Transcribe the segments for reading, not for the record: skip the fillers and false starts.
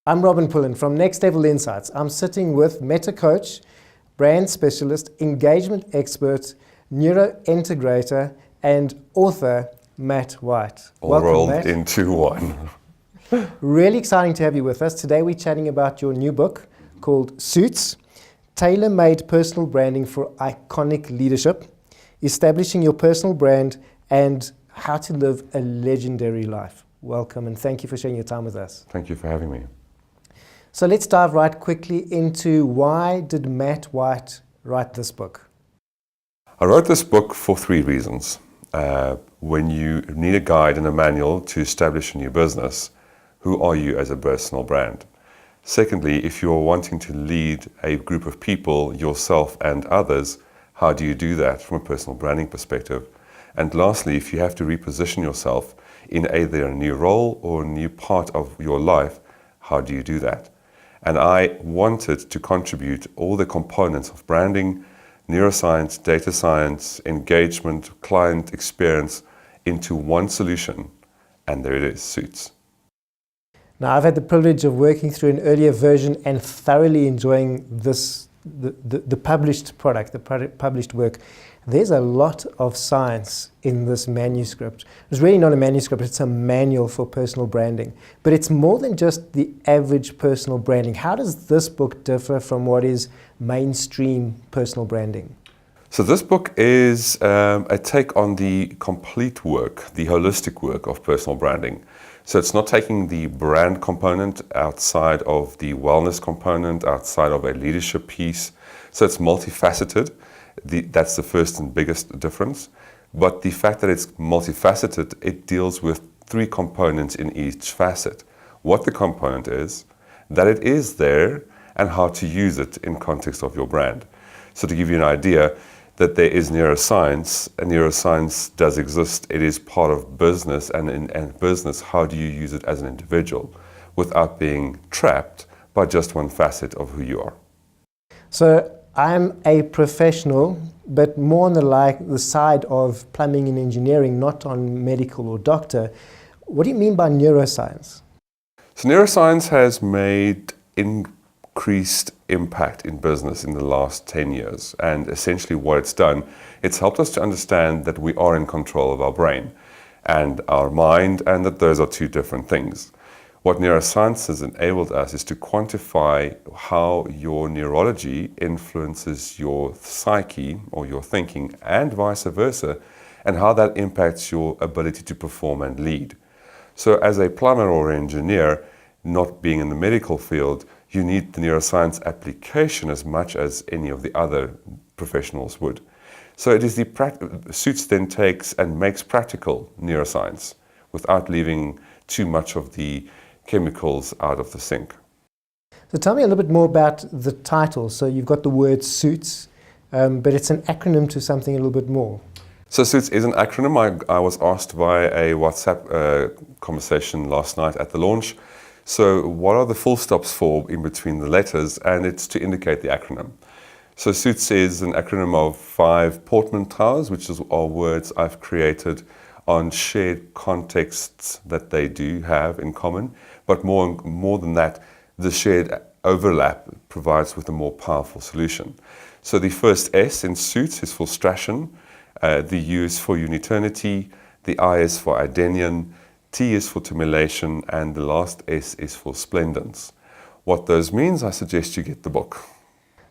I'm Robin Pullen from Next Level Insights. I'm sitting with meta coach, brand specialist, engagement expert, neurointegrator, and author Matt White. All rolled into one. Really exciting to have you with us. Today we're chatting about your new book called S.U.I.T.S, Tailor-made Personal Branding for Iconic Leadership, Establishing Your Personal Brand, and How to Live a Legendary Life. Welcome and thank you for sharing your time with us. Thank you for having me. So let's dive right quickly into why did Matt White write this book? I wrote this book for three reasons. When you need a guide and a manual to establish a new business, who are you as a personal brand? Secondly, if you're wanting to lead a group of people, yourself and others, how do you do that from a personal branding perspective? And lastly, if you have to reposition yourself in either a new role or a new part of your life, how do you do that? And I wanted to contribute all the components of branding, neuroscience, data science, engagement, client experience into one solution. And there it is, S.U.I.T.S. Now, I've had the privilege of working through an earlier version and thoroughly enjoying the published product, the published work. There's a lot of science in this manuscript. It's really not a manuscript, it's a manual for personal branding. But it's more than just the average personal branding. How does this book differ from what is mainstream personal branding? So this book is a take on the complete work, the holistic work of personal branding. So it's not taking the brand component outside of the wellness component, outside of a leadership piece. So it's multifaceted. That's the first and biggest difference. But the fact that it's multifaceted, it deals with three components in each facet. What the component is, that it is there, and how to use it in context of your brand. So to give you an idea, that there is neuroscience, and neuroscience does exist. It is part of business, and in business, how do you use it as an individual without being trapped by just one facet of who you are? So I'm a professional, but more on the side of plumbing and engineering, not on medical or doctor. What do you mean by neuroscience? So neuroscience has made increased impact in business in the last 10 years. And essentially what it's done, it's helped us to understand that we are in control of our brain and our mind, and that those are two different things. What neuroscience has enabled us is to quantify how your neurology influences your psyche or your thinking, and vice versa, and how that impacts your ability to perform and lead. So as a plumber or engineer, not being in the medical field, you need the neuroscience application as much as any of the other professionals would. So it is S.U.I.T.S then takes and makes practical neuroscience without leaving too much of the chemicals out of the sink. So tell me a little bit more about the title. So you've got the word S.U.I.T.S, but it's an acronym to something a little bit more. So S.U.I.T.S is an acronym. I was asked by a WhatsApp conversation last night at the launch. So what are the full stops for in between the letters? And it's to indicate the acronym. So S.U.I.T.S is an acronym of 5 portmanteaus, which are words I've created on shared contexts that they do have in common. But more than that, the shared overlap provides with a more powerful solution. So the first S in S.U.I.T.S is for Strachan, the U is for uniternity, the I is for Idenian, T is for timulation, and the last S is for splendence. What those means, I suggest you get the book.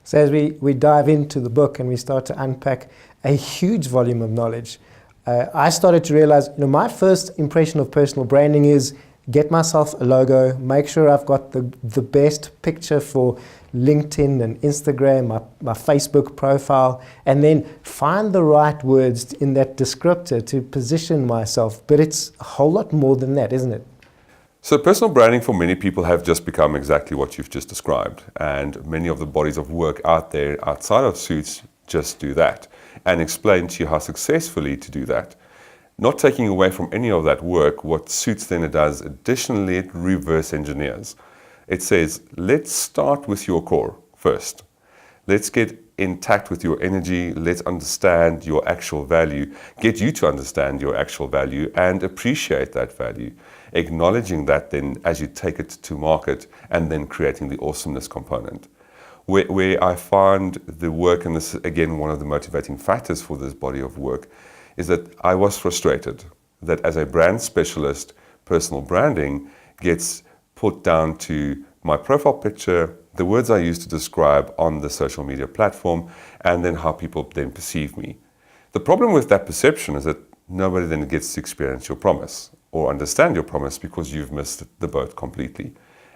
So as we dive into the book and we start to unpack a huge volume of knowledge, I started to realize, my first impression of personal branding is get myself a logo, make sure I've got the best picture for LinkedIn and Instagram, my Facebook profile, and then find the right words in that descriptor to position myself. But it's a whole lot more than that, isn't it? So personal branding for many people have just become exactly what you've just described. And many of the bodies of work out there outside of S.U.I.T.S just do that and explain to you how successfully to do that. Not taking away from any of that work, what S.U.I.T.S then does, additionally, it reverse engineers. It says, let's start with your core first. Let's get intact with your energy. Let's understand your actual value, get you to understand your actual value and appreciate that value. Acknowledging that then as you take it to market and then creating the awesomeness component. Where I find the work, and this is again one of the motivating factors for this body of work, is that I was frustrated that as a brand specialist, personal branding gets put down to my profile picture, the words I use to describe on the social media platform, and then how people then perceive me. The problem with that perception is that nobody then gets to experience your promise or understand your promise because you've missed the boat completely.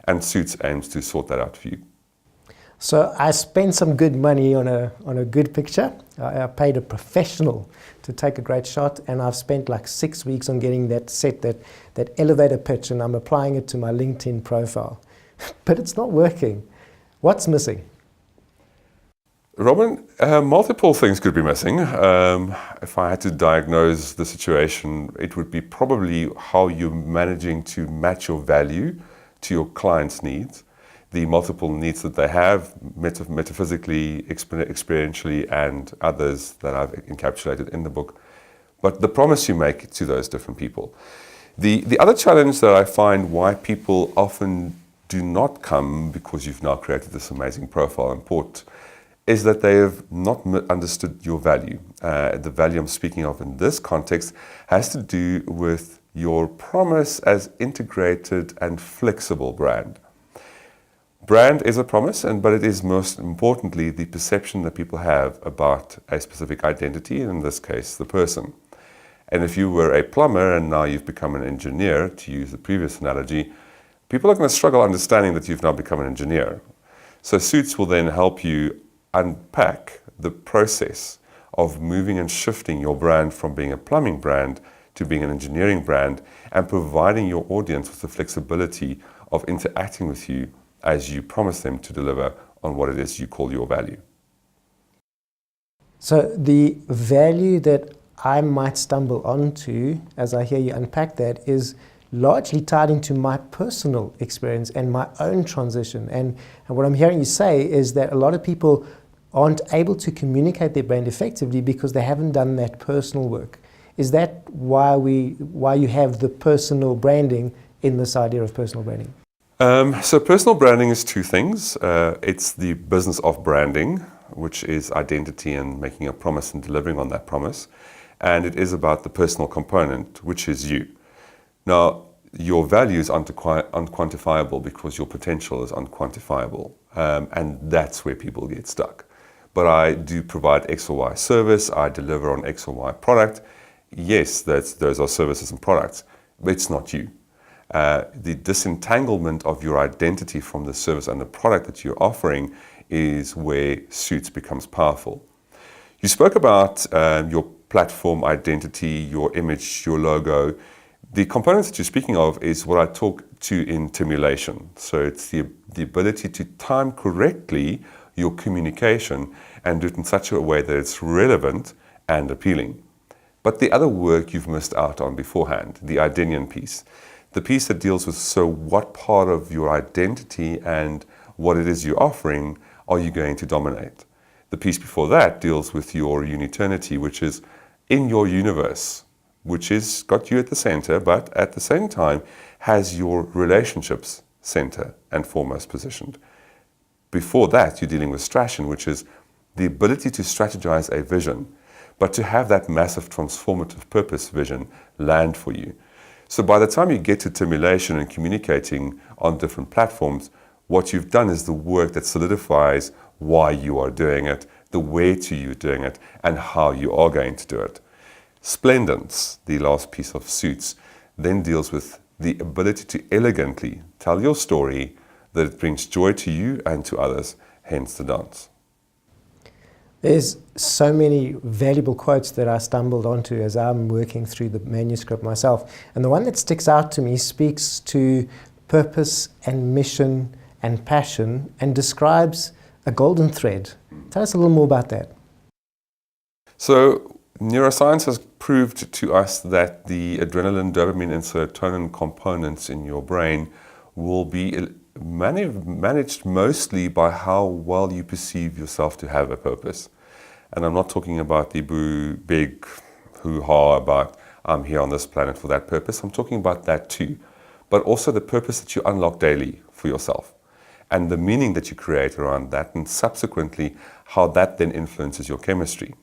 And S.U.I.T.S aims to sort that out for you. So I spent some good money on a good picture. I paid a professional to take a great shot, and I've spent like 6 weeks on getting that set, that elevator pitch, and I'm applying it to my LinkedIn profile. But it's not working. What's missing? Robin, multiple things could be missing. If I had to diagnose the situation, it would be probably how you're managing to match your value to your client's needs, the multiple needs that they have, metaphysically, experientially, and others that I've encapsulated in the book, but the promise you make to those different people. The other challenge that I find why people often do not come because you've now created this amazing profile and port is that they have not understood your value. The value I'm speaking of in this context has to do with your promise as integrated and flexible brand. Brand is a promise, but it is most importantly the perception that people have about a specific identity, in this case, the person. And if you were a plumber and now you've become an engineer, to use the previous analogy, people are going to struggle understanding that you've now become an engineer. So S.U.I.T.S will then help you unpack the process of moving and shifting your brand from being a plumbing brand to being an engineering brand, and providing your audience with the flexibility of interacting with you as you promise them to deliver on what it is you call your value. So the value that I might stumble onto as I hear you unpack that is largely tied into my personal experience and my own transition. And what I'm hearing you say is that a lot of people aren't able to communicate their brand effectively because they haven't done that personal work. Is that why you have the personal branding in this idea of personal branding? So personal branding is two things. It's the business of branding, which is identity and making a promise and delivering on that promise. And it is about the personal component, which is you. Now, your value is unquantifiable because your potential is unquantifiable. And that's where people get stuck. But I do provide X or Y service. I deliver on X or Y product. Yes, those are services and products, but it's not you. The disentanglement of your identity from the service and the product that you're offering is where S.U.I.T.S becomes powerful. You spoke about your platform identity, your image, your logo. The components that you're speaking of is what I talk to in Timulation. So it's the ability to time correctly your communication and do it in such a way that it's relevant and appealing. But the other work you've missed out on beforehand, the Idenian piece, the piece that deals with, so what part of your identity and what it is you're offering are you going to dominate? The piece before that deals with your uniternity, which is in your universe, which is got you at the center, but at the same time has your relationships center and foremost positioned. Before that, you're dealing with Strashen, which is the ability to strategize a vision, but to have that massive transformative purpose vision land for you. So by the time you get to Timulation and communicating on different platforms, what you've done is the work that solidifies why you are doing it, the way to you doing it, and how you are going to do it. Splendence, the last piece of S.U.I.T.S, then deals with the ability to elegantly tell your story that it brings joy to you and to others, hence the dance. There's so many valuable quotes that I stumbled onto as I'm working through the manuscript myself. And the one that sticks out to me speaks to purpose and mission and passion and describes a golden thread. Tell us a little more about that. So neuroscience has proved to us that the adrenaline, dopamine, and serotonin components in your brain will be managed mostly by how well you perceive yourself to have a purpose. And I'm not talking about the big hoo-ha about I'm here on this planet for that purpose. I'm talking about that too. But also the purpose that you unlock daily for yourself and the meaning that you create around that, and subsequently how that then influences your chemistry.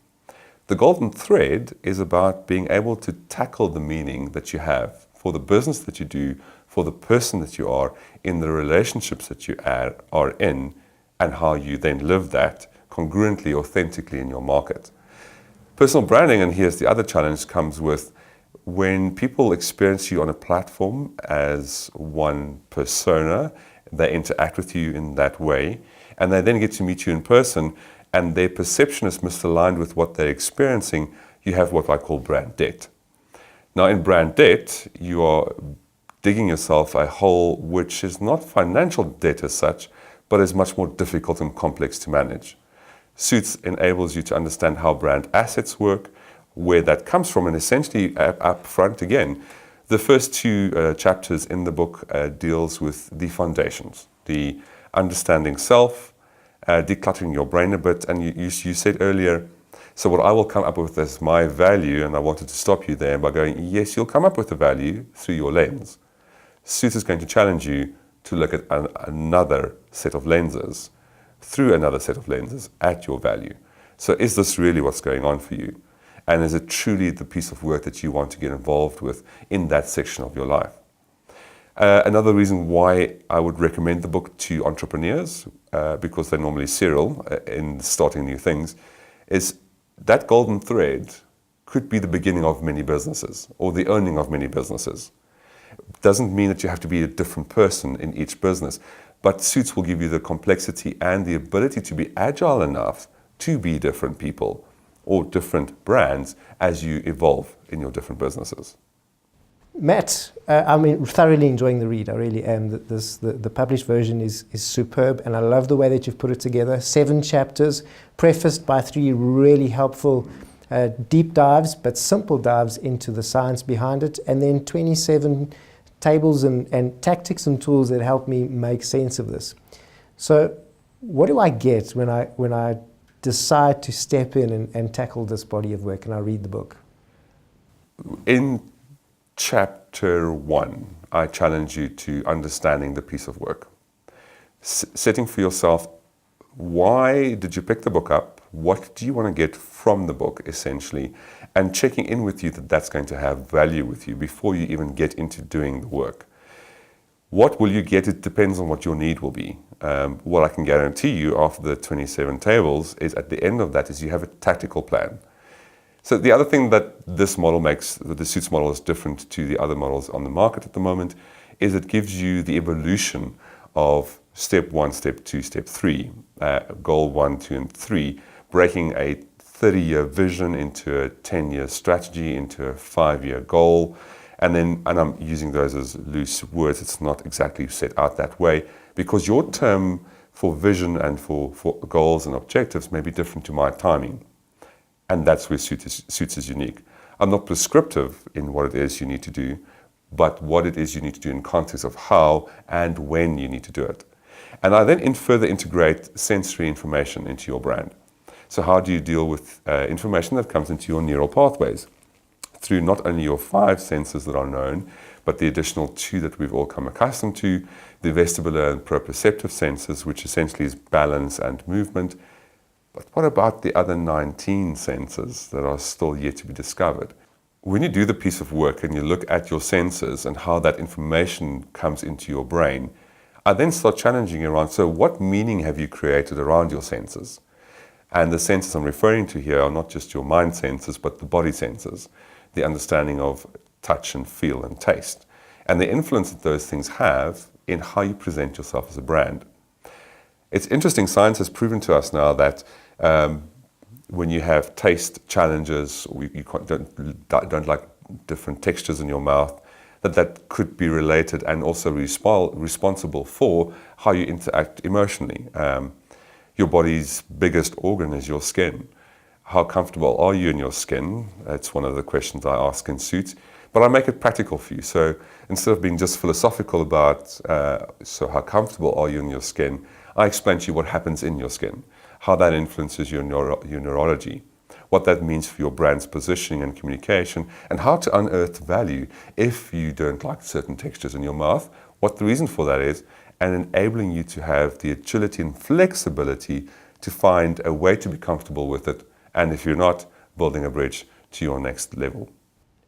The golden thread is about being able to tackle the meaning that you have for the business that you do, for the person that you are, in the relationships that you are in, and how you then live that congruently, authentically in your market. Personal branding, and here's the other challenge, comes with when people experience you on a platform as one persona, they interact with you in that way, and they then get to meet you in person, and their perception is misaligned with what they're experiencing. You have what I call brand debt. Now, in brand debt, you are digging yourself a hole which is not financial debt as such, but is much more difficult and complex to manage. S.U.I.T.S enables you to understand how brand assets work, where that comes from, and essentially up front again, the first two chapters in the book deals with the foundations, the understanding self, decluttering your brain a bit, and you said earlier, so what I will come up with as my value, and I wanted to stop you there by going, yes, you'll come up with a value through your lens. S.U.I.T.S is going to challenge you to look at another set of lenses, through another set of lenses at your value. So is this really what's going on for you? And is it truly the piece of work that you want to get involved with in that section of your life? Another reason why I would recommend the book to entrepreneurs, because they're normally serial in starting new things, is that golden thread could be the beginning of many businesses or the owning of many businesses. It doesn't mean that you have to be a different person in each business, but S.U.I.T.S will give you the complexity and the ability to be agile enough to be different people or different brands as you evolve in your different businesses. Matt, I'm thoroughly enjoying the read. I really am. The published version is superb, and I love the way that you've put it together. 7 chapters, prefaced by 3 really helpful deep dives, but simple dives into the science behind it, and then 27 tables and tactics and tools that help me make sense of this. So what do I get when I decide to step in and tackle this body of work and I read the book? In Chapter 1, I challenge you to understanding the piece of work. Setting for yourself, why did you pick the book up? What do you want to get from the book, essentially? And checking in with you that that's going to have value with you before you even get into doing the work. What will you get? It depends on what your need will be. What I can guarantee you after the 27 tables is at the end of that is you have a tactical plan. So the other thing that this model makes, that the S.U.I.T.S model is different to the other models on the market at the moment, is it gives you the evolution of step 1, step 2, step 3, goal 1, 2, and 3, breaking a 30-year vision into a 10-year strategy, into a 5-year goal, and I'm using those as loose words, it's not exactly set out that way, because your term for vision and for goals and objectives may be different to my timing. And that's where S.U.I.T.S is unique. I'm not prescriptive in what it is you need to do, but what it is you need to do in context of how and when you need to do it. And I then further integrate sensory information into your brand. So how do you deal with information that comes into your neural pathways? Through not only your 5 senses that are known, but the additional 2 that we've all come accustomed to, the vestibular and proprioceptive senses, which essentially is balance and movement. But what about the other 19 senses that are still yet to be discovered? When you do the piece of work and you look at your senses and how that information comes into your brain, I then start challenging you around, so what meaning have you created around your senses? And the senses I'm referring to here are not just your mind senses, but the body senses, the understanding of touch and feel and taste, and the influence that those things have in how you present yourself as a brand. It's interesting, science has proven to us now that when you have taste challenges, or you don't like different textures in your mouth, that could be related and also responsible for how you interact emotionally. Your body's biggest organ is your skin. How comfortable are you in your skin? That's one of the questions I ask in S.U.I.T.S. But I make it practical for you. So instead of being just philosophical about so how comfortable are you in your skin, I explain to you what happens in your skin, how that influences your neurology, what that means for your brand's positioning and communication, and how to unearth value if you don't like certain textures in your mouth, what the reason for that is, and enabling you to have the agility and flexibility to find a way to be comfortable with it, and if you're not, building a bridge to your next level.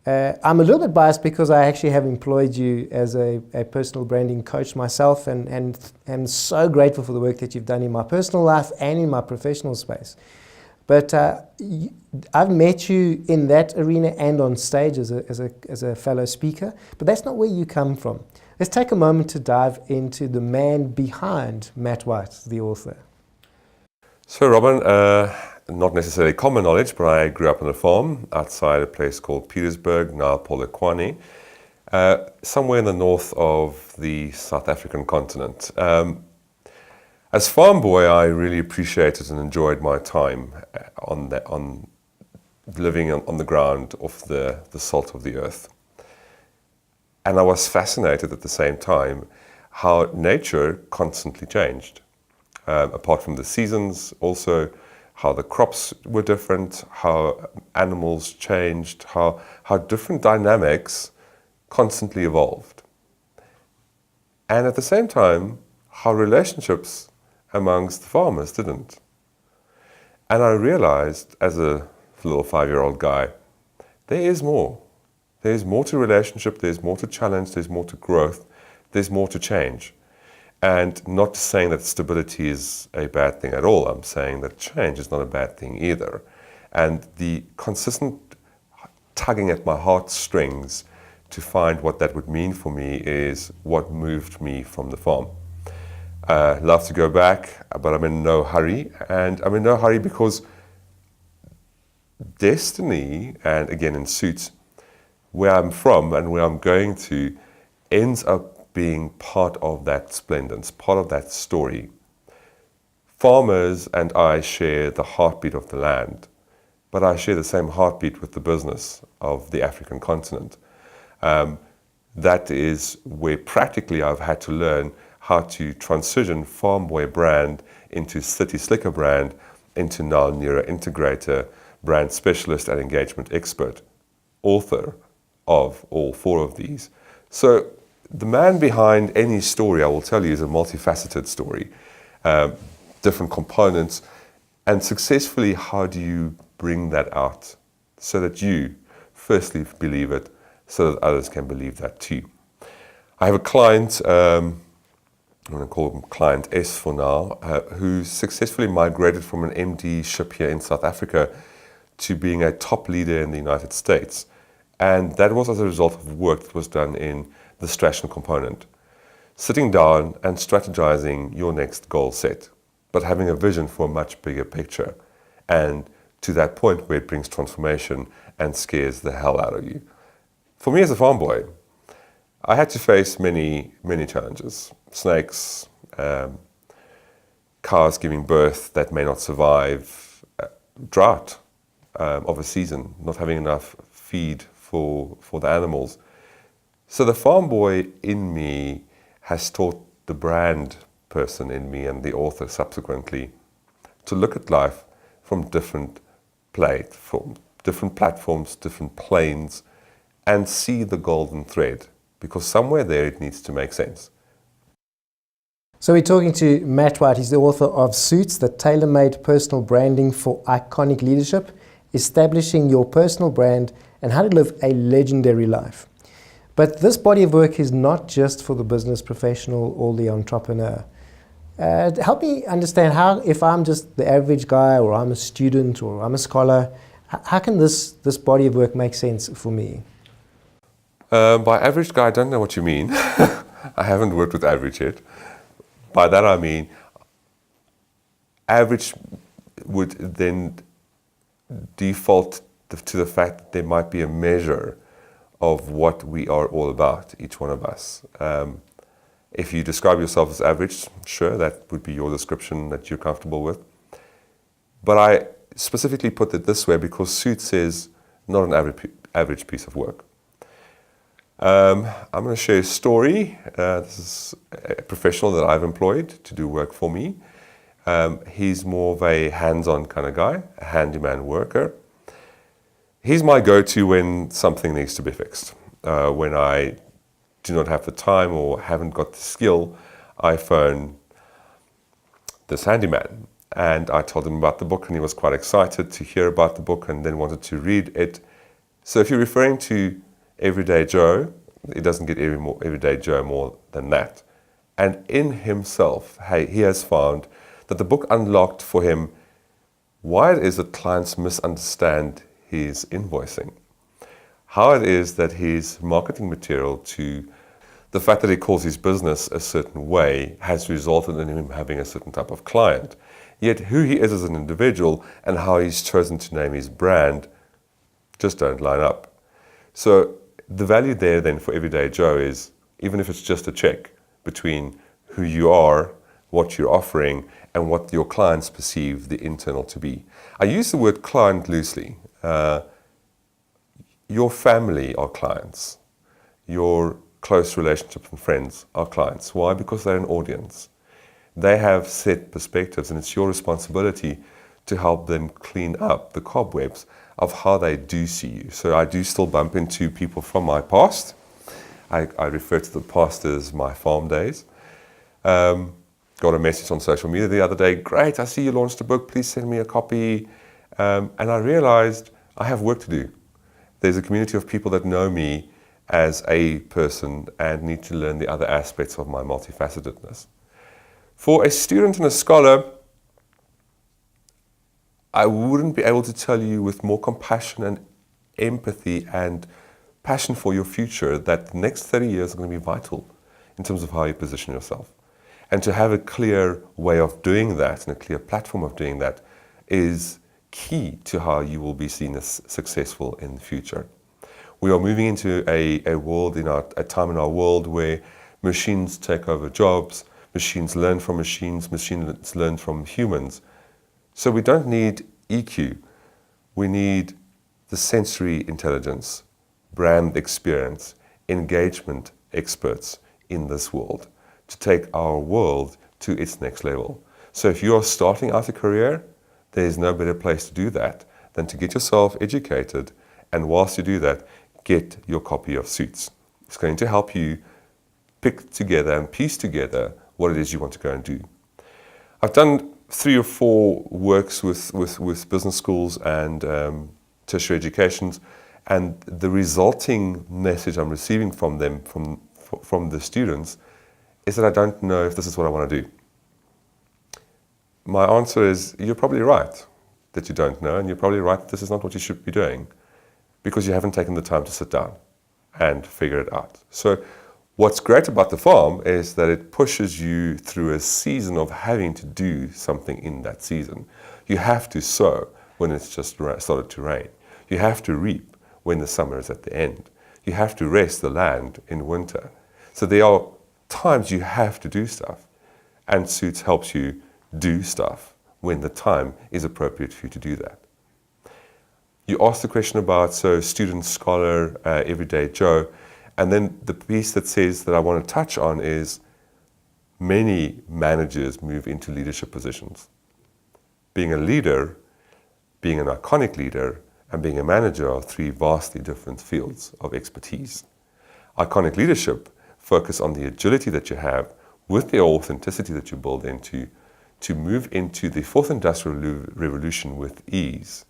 I'm a little bit biased because I actually have employed you as a personal branding coach myself, and am so grateful for the work that you've done in my personal life and in my professional space. But I've met you in that arena and on stage as a fellow speaker, but that's not where you come from. Let's take a moment to dive into the man behind Matt White, the author. So Robin, not necessarily common knowledge, but I grew up on a farm outside a place called Petersburg, now Polokwane, somewhere in the north of the South African continent. As farm boy, I really appreciated and enjoyed my time on living on the ground of the salt of the earth. And I was fascinated at the same time how nature constantly changed. Apart from the seasons, also how the crops were different, how animals changed, how different dynamics constantly evolved. And at the same time, how relationships amongst the farmers didn't. And I realized as a little 5-year-old guy, there is more. There's more to relationship, there's more to challenge, there's more to growth, there's more to change. And not saying that stability is a bad thing at all. I'm saying that change is not a bad thing either. And the consistent tugging at my heartstrings to find what that would mean for me is what moved me from the farm. Love to go back, but I'm in no hurry. And I'm in no hurry because destiny, and again in S.U.I.T.S, where I'm from and where I'm going to, ends up being part of that splendance, part of that story. Farmers and I share the heartbeat of the land, but I share the same heartbeat with the business of the African continent. That is where practically I've had to learn how to transition Farm Boy brand into City Slicker brand, into now Neuro Integrator, brand specialist and engagement expert, author of all 4 of these. So the man behind any story, I will tell you, is a multifaceted story. Different components, and successfully, how do you bring that out so that you firstly believe it, so that others can believe that too. I have a client, I'm going to call him Client S for now, who successfully migrated from an MD ship here in South Africa to being a top leader in the United States. And that was as a result of work that was done in the strategy component. Sitting down and strategizing your next goal set, but having a vision for a much bigger picture. And to that point where it brings transformation and scares the hell out of you. For me as a farm boy, I had to face many challenges. Snakes, cows giving birth that may not survive, drought of a season, not having enough feed for the animals. So the farm boy in me has taught the brand person in me and the author subsequently to look at life from different platforms, different planes, and see the golden thread, because somewhere there it needs to make sense. So we're talking to Matt White. He's the author of S.U.I.T.S, the Tailor-made personal branding for iconic leadership, establishing your personal brand and how to live a legendary life. But this body of work is not just for the business professional or the entrepreneur. Help me understand how, if I'm just the average guy, or I'm a student, or I'm a scholar, how can this body of work make sense for me? By average guy, I don't know what you mean. I haven't worked with average yet. By that I mean, average would then default to the fact that there might be a measure of what we are all about, each one of us. If you describe yourself as average, sure, that would be your description that you're comfortable with. But I specifically put it this way because S.U.I.T.S is not an average piece of work. I'm going to share a story. This is a professional that I've employed to do work for me. He's more of a hands-on kind of guy, a handyman worker. He's my go-to when something needs to be fixed. When I do not have the time or haven't got the skill, I phone this handyman. And I told him about the book, and he was quite excited to hear about the book and then wanted to read it. So if you're referring to Everyday Joe, it doesn't get Everyday Joe more than that. And in himself, he has found that the book unlocked for him why it is that clients misunderstand his invoicing, how it is that his marketing material, to the fact that he calls his business a certain way, has resulted in him having a certain type of client. Yet who he is as an individual and how he's chosen to name his brand just don't line up. So the value there then for Everyday Joe is, even if it's just a check between who you are, what you're offering, and what your clients perceive the internal to be. I use the word client loosely. Your family are clients. Your close relationships and friends are clients. Why? Because they're an audience. They have set perspectives, and it's your responsibility to help them clean up the cobwebs of how they do see you. So I do still bump into people from my past. I refer to the past as my farm days. Got a message on social media the other day, great, I see you launched a book, please send me a copy. And I realized I have work to do. There's a community of people that know me as a person and need to learn the other aspects of my multifacetedness. For a student and a scholar, I wouldn't be able to tell you with more compassion and empathy and passion for your future that the next 30 years are going to be vital in terms of how you position yourself. And to have a clear way of doing that and a clear platform of doing that is key to how you will be seen as successful in the future. We are moving into a world, a time in our world where machines take over jobs, machines learn from machines learn from humans. So we don't need EQ, we need the sensory intelligence, brand experience, engagement experts in this world to take our world to its next level. So if you are starting out a career, there's no better place to do that than to get yourself educated, and whilst you do that, get your copy of S.U.I.T.S. It's going to help you pick together and piece together what it is you want to go and do. I've done 3 or 4 works with business schools and tertiary educations, and the resulting message I'm receiving from them, from the students, is that I don't know if this is what I want to do. My answer is, you're probably right that you don't know, and you're probably right that this is not what you should be doing, because you haven't taken the time to sit down and figure it out. So what's great about the farm is that it pushes you through a season of having to do something in that season. You have to sow when it's just started to rain. You have to reap when the summer is at the end. You have to rest the land in winter. So there are times you have to do stuff, and S.U.I.T.S helps you do stuff when the time is appropriate for you to do that. You asked the question about, so student, scholar, Everyday Joe, and then the piece that says that I want to touch on is many managers move into leadership positions. Being a leader, being an iconic leader, and being a manager are 3 vastly different fields of expertise. Iconic leadership focus on the agility that you have with the authenticity that you build into to move into the 4th Industrial Revolution with ease,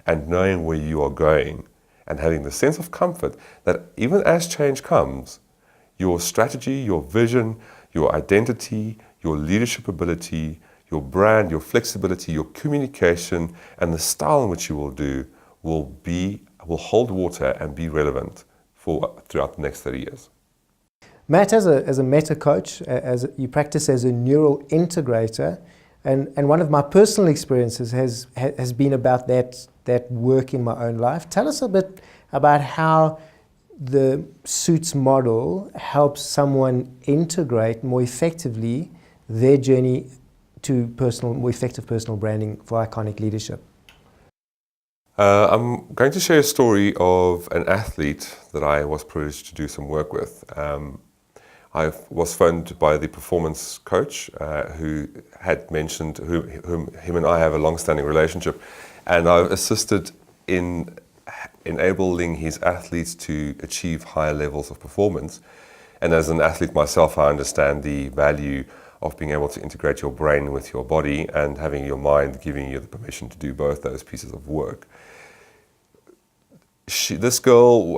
and knowing where you are going and having the sense of comfort that even as change comes, your strategy, your vision, your identity, your leadership ability, your brand, your flexibility, your communication, and the style in which you will do will hold water and be relevant throughout the next 30 years. Matt, as a meta coach, as you practice as a neural integrator, and one of my personal experiences has been about that work in my own life. Tell us a bit about how the S.U.I.T.S model helps someone integrate more effectively their journey to more effective personal branding for iconic leadership. I'm going to share a story of an athlete that I was privileged to do some work with. I was phoned by the performance coach who had mentioned whom him and I have a long-standing relationship, and I've assisted in enabling his athletes to achieve higher levels of performance. And as an athlete myself, I understand the value of being able to integrate your brain with your body and having your mind giving you the permission to do both those pieces of work. This girl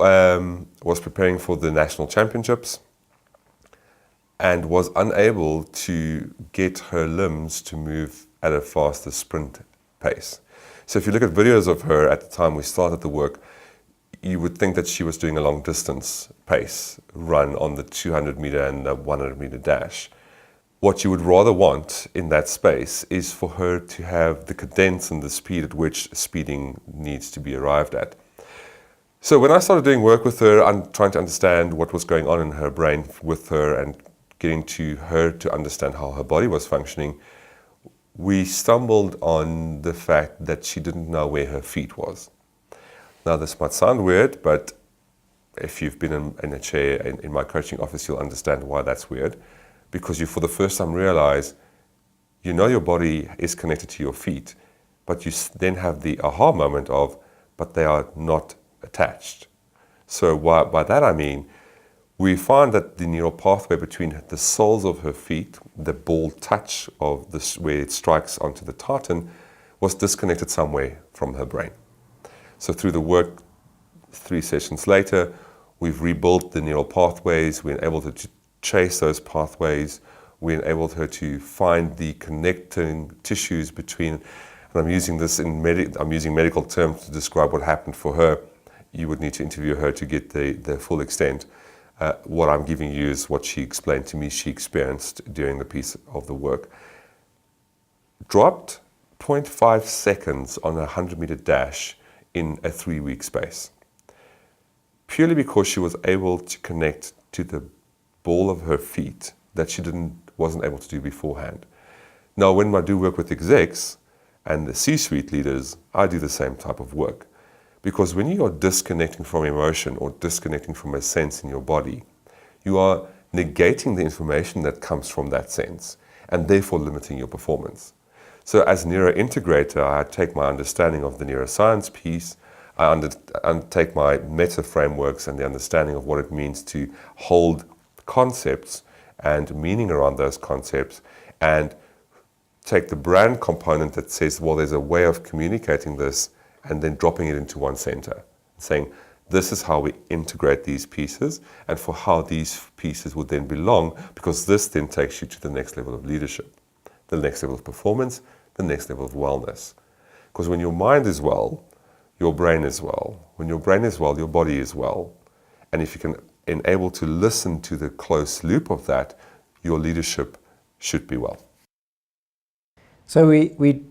was preparing for the national championships and was unable to get her limbs to move at a faster sprint pace. So if you look at videos of her at the time we started the work, you would think that she was doing a long distance pace run on the 200 meter and the 100 meter dash. What you would rather want in that space is for her to have the cadence and the speed at which speeding needs to be arrived at. So when I started doing work with her, I'm trying to understand what was going on in her brain with her and getting to her to understand how her body was functioning, we stumbled on the fact that she didn't know where her feet was. Now this might sound weird, but if you've been in a chair in my coaching office, you'll understand why that's weird. Because you for the first time realize, you know your body is connected to your feet, but you then have the aha moment of, but they are not attached. So by that I mean, we find that the neural pathway between the soles of her feet, the ball touch of this, where it strikes onto the tartan, was disconnected somewhere from her brain. So through the work, 3 sessions later, we've rebuilt the neural pathways, we're able to chase those pathways, we enabled her to find the connecting tissues between, and I'm using this I'm using medical terms to describe what happened for her. You would need to interview her to get the full extent. What I'm giving you is what she explained to me she experienced during the piece of the work. Dropped 0.5 seconds on a 100-meter dash in a 3-week space, purely because she was able to connect to the ball of her feet that she wasn't able to do beforehand. Now, when I do work with execs and the C-suite leaders, I do the same type of work. Because when you are disconnecting from emotion or disconnecting from a sense in your body, you are negating the information that comes from that sense and therefore limiting your performance. So as neurointegrator, I take my understanding of the neuroscience piece, I undertake my meta frameworks and the understanding of what it means to hold concepts and meaning around those concepts, and take the brand component that says, well, there's a way of communicating this, and then dropping it into one center, saying, this is how we integrate these pieces and for how these pieces would then belong, because this then takes you to the next level of leadership, the next level of performance, the next level of wellness. Because when your mind is well, your brain is well. When your brain is well, your body is well. And if you can enable to listen to the close loop of that, your leadership should be well. So we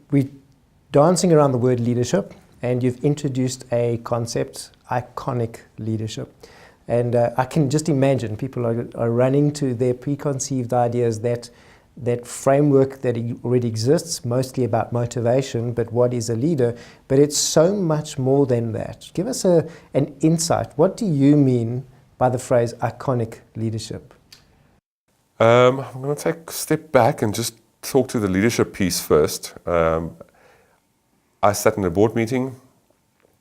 dancing around the word leadership, and you've introduced a concept, iconic leadership. And I can just imagine people are running to their preconceived ideas, that framework that already exists, mostly about motivation, but what is a leader? But it's so much more than that. Give us an insight. What do you mean by the phrase iconic leadership? I'm going to take a step back and just talk to the leadership piece first. I sat in a board meeting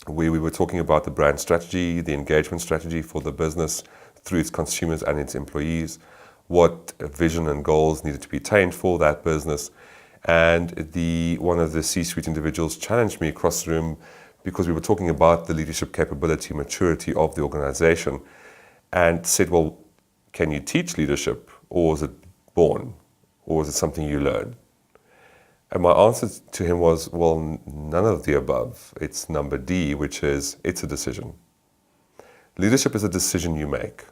where we were talking about the brand strategy, the engagement strategy for the business through its consumers and its employees, what vision and goals needed to be attained for that business. And one of the C-suite individuals challenged me across the room because we were talking about the leadership capability, maturity of the organization, and said, well, can you teach leadership, or is it born, or is it something you learn? And my answer to him was, well, none of the above. It's number D, which is, it's a decision. Leadership is a decision you make.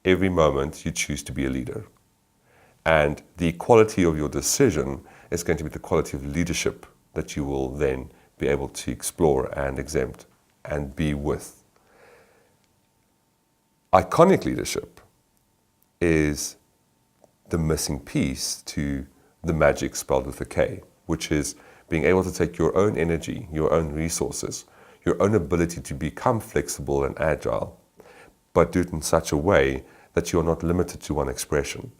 Every moment you choose to be a leader. And the quality of your decision is going to be the quality of leadership that you will then be able to explore and exempt and be with. Iconic leadership is the missing piece to the magic spelled with a K, which is being able to take your own energy, your own resources, your own ability to become flexible and agile, but do it in such a way that you're not limited to one expression.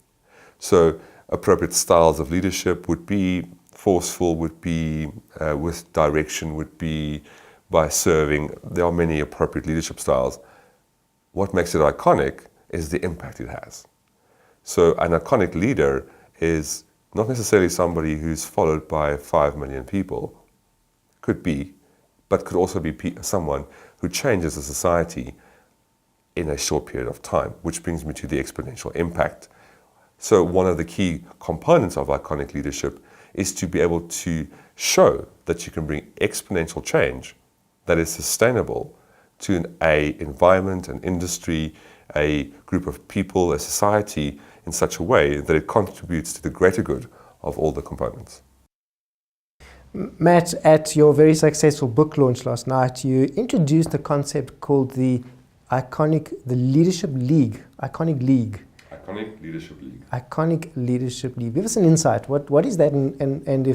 So appropriate styles of leadership would be forceful, would be with direction, would be by serving. There are many appropriate leadership styles. What makes it iconic is the impact it has. So an iconic leader is not necessarily somebody who's followed by 5 million people. Could be, but could also be someone who changes a society in a short period of time, which brings me to the exponential impact. So one of the key components of iconic leadership is to be able to show that you can bring exponential change that is sustainable to an environment, an industry, a group of people, a society in such a way that it contributes to the greater good of all the components. Matt, at your very successful book launch last night, you introduced a concept called the Leadership League. Iconic League. Iconic Leadership League. Iconic Leadership League. Give us an insight. What is that, and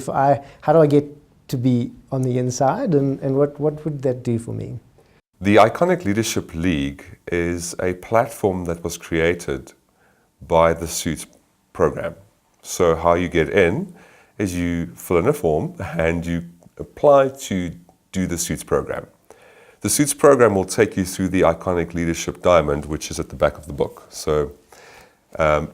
how do I get to be on the inside, and what would that do for me? The Iconic Leadership League is a platform that was created by the S.U.I.T.S program. So how you get in is you fill in a form and you apply to do the S.U.I.T.S program. The S.U.I.T.S program will take you through the Iconic Leadership Diamond, which is at the back of the book. So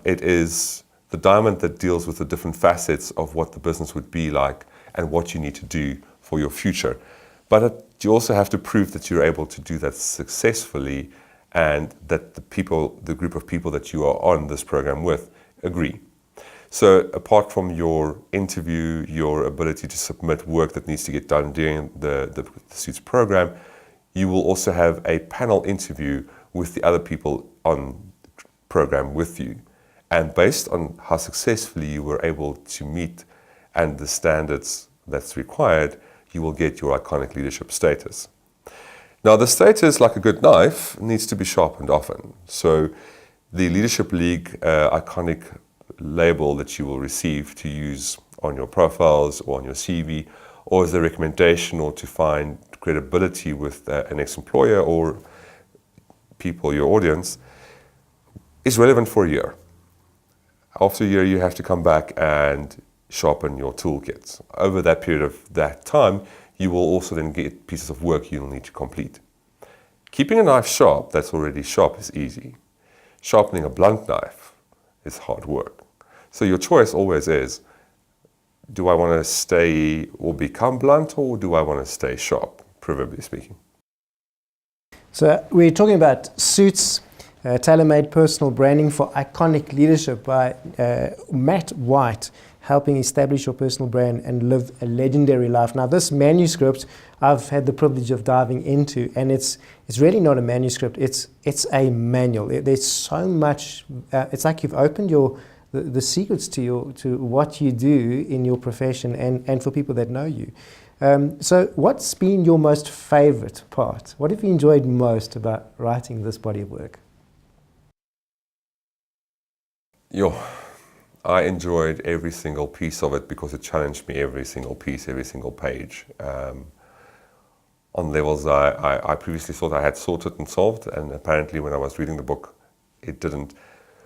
it is the diamond that deals with the different facets of what the business would be like and what you need to do for your future. But you also have to prove that you're able to do that successfully and that the group of people that you are on this program with agree. So apart from your interview, your ability to submit work that needs to get done during the S.U.I.T.S program, you will also have a panel interview with the other people on the program with you. And based on how successfully you were able to meet and the standards that's required, you will get your iconic leadership status. Now the status, like a good knife, needs to be sharpened often. So the Leadership League iconic label that you will receive to use on your profiles or on your CV, or as a recommendation or to find credibility with an ex-employer or people, your audience, is relevant for a year. After a year, you have to come back and sharpen your toolkits. Over that period of that time, you will also then get pieces of work you'll need to complete. Keeping a knife sharp that's already sharp is easy. Sharpening a blunt knife is hard work. So your choice always is, do I want to stay or become blunt, or do I want to stay sharp, proverbially speaking? So we're talking about S.U.I.T.S, Tailor-made personal branding for iconic leadership by Matt White, helping establish your personal brand and live a legendary life. Now, this manuscript I've had the privilege of diving into, and it's really not a manuscript. It's a manual. There's so much. It's like you've opened the secrets to what you do in your profession and for people that know you. So, what's been your most favorite part? What have you enjoyed most about writing this body of work? I enjoyed every single piece of it because it challenged me every single piece, every single page. On levels I previously thought I had sorted and solved, and apparently when I was reading the book, it didn't.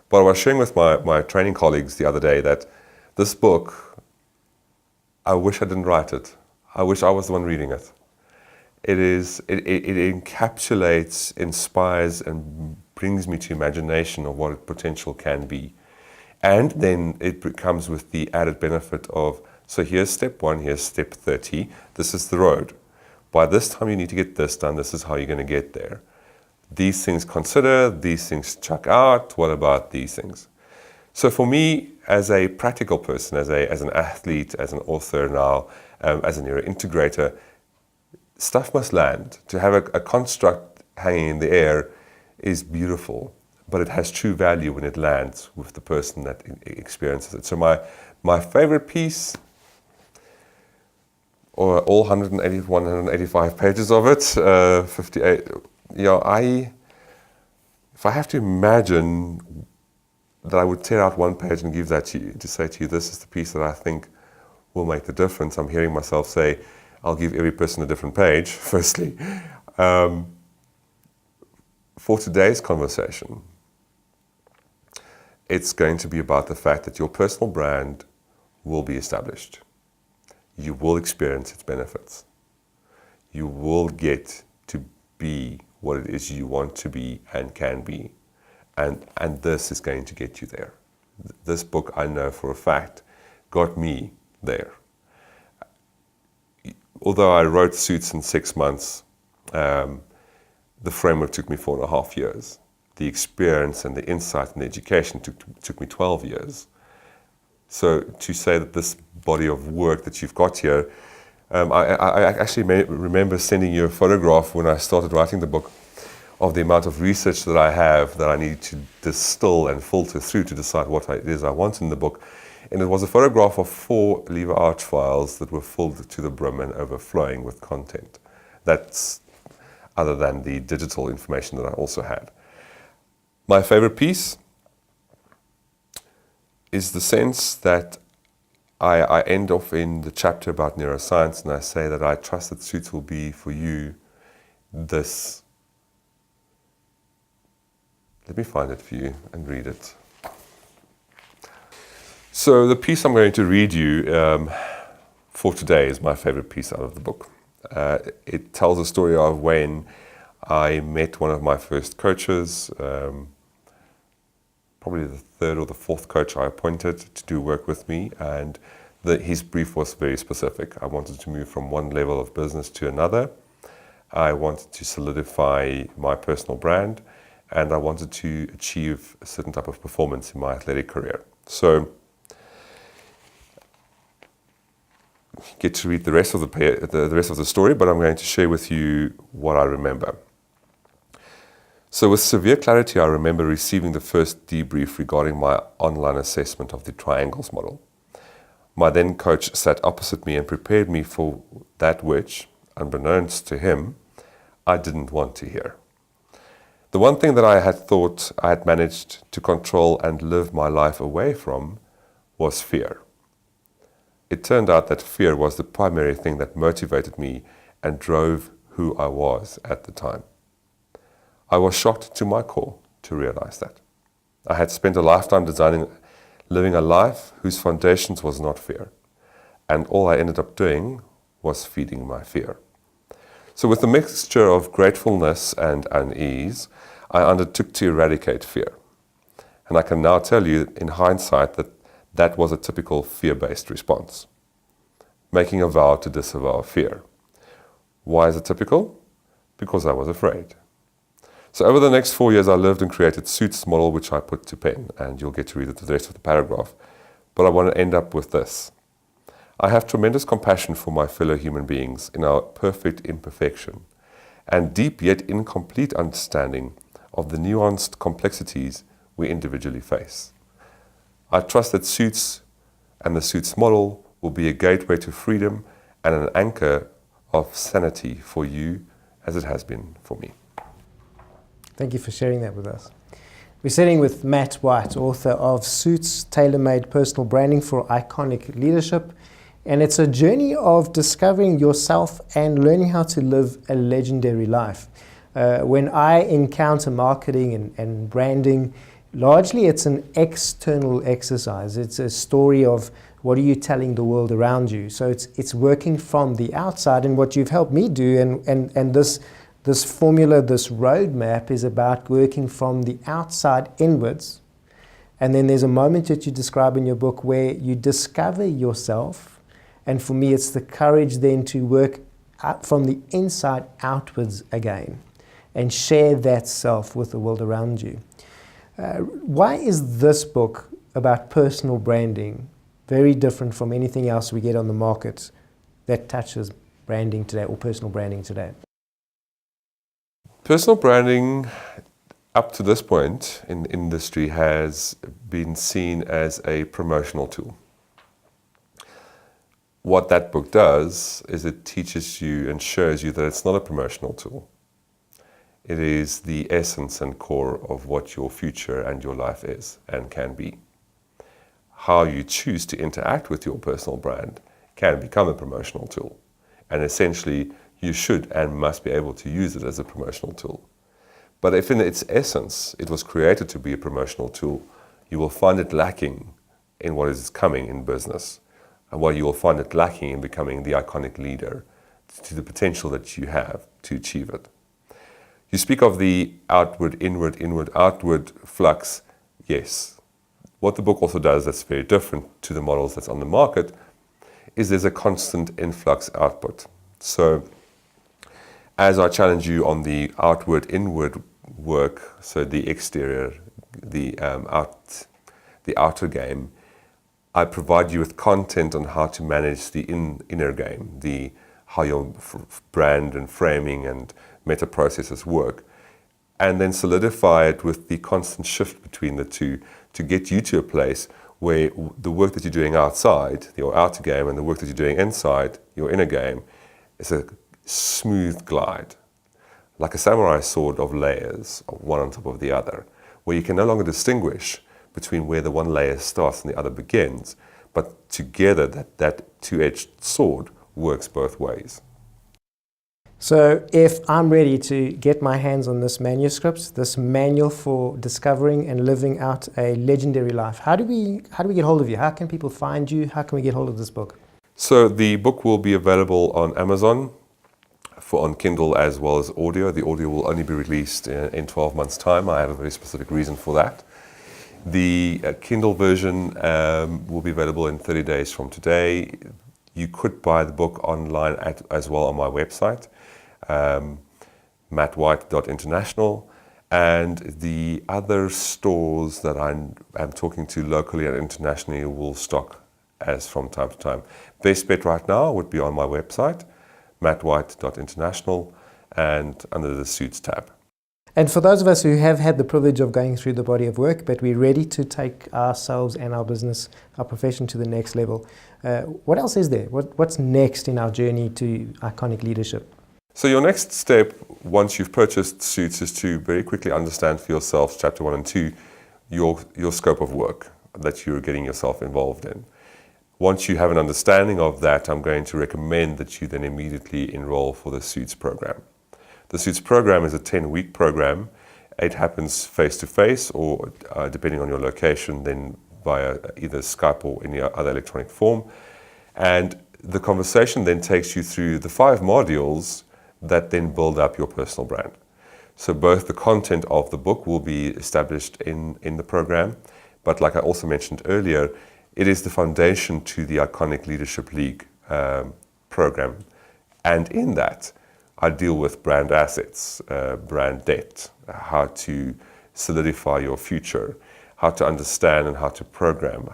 But I was sharing with my training colleagues the other day that this book, I wish I didn't write it. I wish I was the one reading it. It encapsulates, inspires, and brings me to imagination of what potential can be. And then it comes with the added benefit of, so here's step 1, here's step 30, this is the road. By this time you need to get this done, this is how you're going to get there. These things consider, these things chuck out, what about these things? So for me, as a practical person, as an athlete, as an author now, as a neurointegrator, stuff must land. To have a construct hanging in the air is beautiful, but it has true value when it lands with the person that experiences it. So my favorite piece, or all 185 pages of it, 58, if I have to imagine that I would tear out one page and give that to you, to say to you, this is the piece that I think will make the difference. I'm hearing myself say, I'll give every person a different page, firstly. For today's conversation, it's going to be about the fact that your personal brand will be established. You will experience its benefits. You will get to be what it is you want to be and can be. And this is going to get you there. This book, I know for a fact, got me there. Although I wrote Suits in 6 months, the framework took me 4.5 years. The experience and the insight and the education took me 12 years. So to say that this body of work that you've got here, I actually remember sending you a photograph when I started writing the book of the amount of research that I have that I need to distill and filter through to decide what it is I want in the book. And it was a photograph of 4 lever arch files that were filled to the brim and overflowing with content. That's other than the digital information that I also had. My favorite piece is the sense that I end off in the chapter about neuroscience, and I say that I trust that Suits will be for you this. Let me find it for you and read it. So the piece I'm going to read you for today is my favorite piece out of the book. It tells a story of when I met one of my first coaches, probably the 3rd or the 4th coach I appointed to do work with me, and his brief was very specific. I wanted to move from one level of business to another. I wanted to solidify my personal brand, and I wanted to achieve a certain type of performance in my athletic career. So get to read the rest of the rest of the story, but I'm going to share with you what I remember. So with severe clarity, I remember receiving the first debrief regarding my online assessment of the triangles model. My then coach sat opposite me and prepared me for that which, unbeknownst to him, I didn't want to hear. The one thing that I had thought I had managed to control and live my life away from was fear. It turned out that fear was the primary thing that motivated me and drove who I was at the time. I was shocked to my core to realize that. I had spent a lifetime living a life whose foundations was not fear, and all I ended up doing was feeding my fear. So with a mixture of gratefulness and unease, I undertook to eradicate fear. And I can now tell you in hindsight that was a typical fear-based response, making a vow to disavow fear. Why is it typical? Because I was afraid. So over the next 4 years, I lived and created S.U.I.T.S model, which I put to pen, and you'll get to read the rest of the paragraph. But I want to end up with this. I have tremendous compassion for my fellow human beings in our perfect imperfection, and deep yet incomplete understanding of the nuanced complexities we individually face. I trust that S.U.I.T.S and the S.U.I.T.S model will be a gateway to freedom and an anchor of sanity for you, as it has been for me. Thank you for sharing that with us. We're sitting with Matt White, author of S.U.I.T.S, Tailor-made Personal Branding for Iconic Leadership. And it's a journey of discovering yourself and learning how to live a legendary life. When I encounter marketing and branding, largely it's an external exercise. It's a story of what are you telling the world around you. So it's working from the outside, and what you've helped me do, and this formula, this roadmap is about working from the outside inwards. And then there's a moment that you describe in your book where you discover yourself. And for me, it's the courage then to work out from the inside outwards again and share that self with the world around you. Why is this book about personal branding very different from anything else we get on the market that touches branding today or personal branding today? Personal branding, up to this point in the industry, has been seen as a promotional tool. What that book does is it teaches you and shows you that it's not a promotional tool. It is the essence and core of what your future and your life is and can be. How you choose to interact with your personal brand can become a promotional tool. And essentially, you should and must be able to use it as a promotional tool. But if in its essence it was created to be a promotional tool, you will find it lacking in what is coming in business. And while you will find it lacking in becoming the iconic leader to the potential that you have to achieve it. You speak of the outward, inward, inward, outward flux. Yes. What the book also does that's very different to the models that's on the market is there's a constant influx output. So as I challenge you on the outward, inward work, so the exterior, the outer game, I provide you with content on how to manage the inner game, how your brand and framing and meta processes work, and then solidify it with the constant shift between the two to get you to a place where the work that you're doing outside, your outer game, and the work that you're doing inside, your inner game, is a smooth glide, like a samurai sword of layers, one on top of the other, where you can no longer distinguish between where the one layer starts and the other begins, but together that two-edged sword works both ways. So if I'm ready to get my hands on this manuscript, this manual for discovering and living out a legendary life, how do we get hold of you? How can people find you? How can we get hold of this book? So the book will be available on Amazon, on Kindle as well as audio. The audio will only be released in 12 months' time. I have a very specific reason for that. The Kindle version will be available in 30 days from today. You could buy the book online as well on my website, mattwhite.international, and the other stores that I'm talking to locally and internationally will stock as from time to time. Best bet right now would be on my website, mattwhite.international, and under the S.U.I.T.S tab. And for those of us who have had the privilege of going through the body of work, but we're ready to take ourselves and our business, our profession to the next level, what else is there? What's next in our journey to iconic leadership? So your next step, once you've purchased S.U.I.T.S, is to very quickly understand for yourselves, chapter 1 and 2, your scope of work that you're getting yourself involved in. Once you have an understanding of that, I'm going to recommend that you then immediately enroll for the S.U.I.T.S program. The S.U.I.T.S program is a 10-week program. It happens face-to-face or, depending on your location, then via either Skype or any other electronic form. And the conversation then takes you through the 5 modules that then build up your personal brand. So both the content of the book will be established in the program, but like I also mentioned earlier, it is the foundation to the Iconic Leadership League program. And in that, I deal with brand assets, brand debt, how to solidify your future, how to understand and how to program,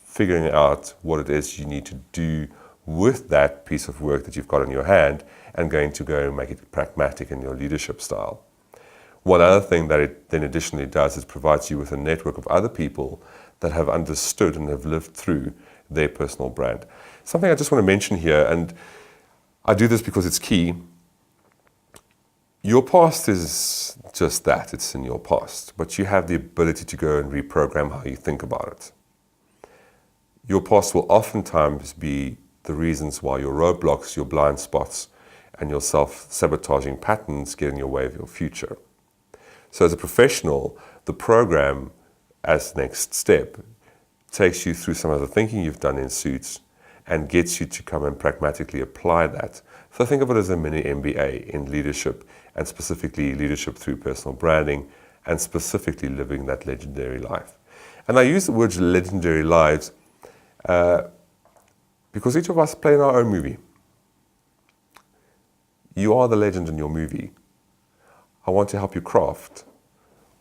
figuring out what it is you need to do with that piece of work that you've got in your hand and going to go and make it pragmatic in your leadership style. One other thing that it then additionally does is provides you with a network of other people that have understood and have lived through their personal brand. Something I just want to mention here, and I do this because it's key. Your past is just that, it's in your past, but you have the ability to go and reprogram how you think about it. Your past will oftentimes be the reasons why your roadblocks, your blind spots, and your self-sabotaging patterns get in your way of your future. So as a professional, the program, as next step, takes you through some of the thinking you've done in S.U.I.T.S and gets you to come and pragmatically apply that. So think of it as a mini MBA in leadership, and specifically leadership through personal branding, and specifically living that legendary life. And I use the words legendary lives because each of us play in our own movie. You are the legend in your movie. I want to help you craft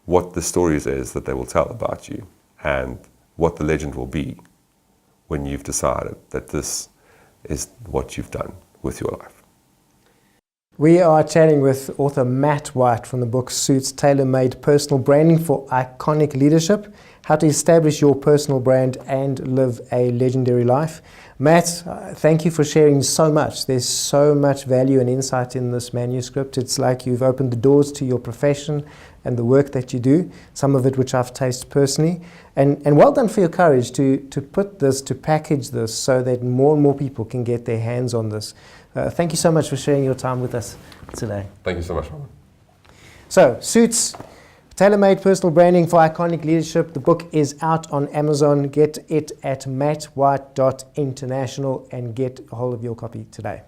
what the stories is that they will tell about you and what the legend will be when you've decided that this is what you've done with your life. We are chatting with author Matt White from the book S.U.I.T.S, Tailor-made Personal Branding for Iconic Leadership, How to Establish Your Personal Brand and Live a Legendary Life. Matt, thank you for sharing so much. There's so much value and insight in this manuscript. It's like you've opened the doors to your profession and the work that you do, some of it which I've tasted personally. And well done for your courage to put this, to package this so that more and more people can get their hands on this. Thank you so much for sharing your time with us today. Thank you so much, Robert. So, S.U.I.T.S, Tailor-made personal branding for iconic leadership. The book is out on Amazon. Get it at mattwhite.international and get a hold of your copy today.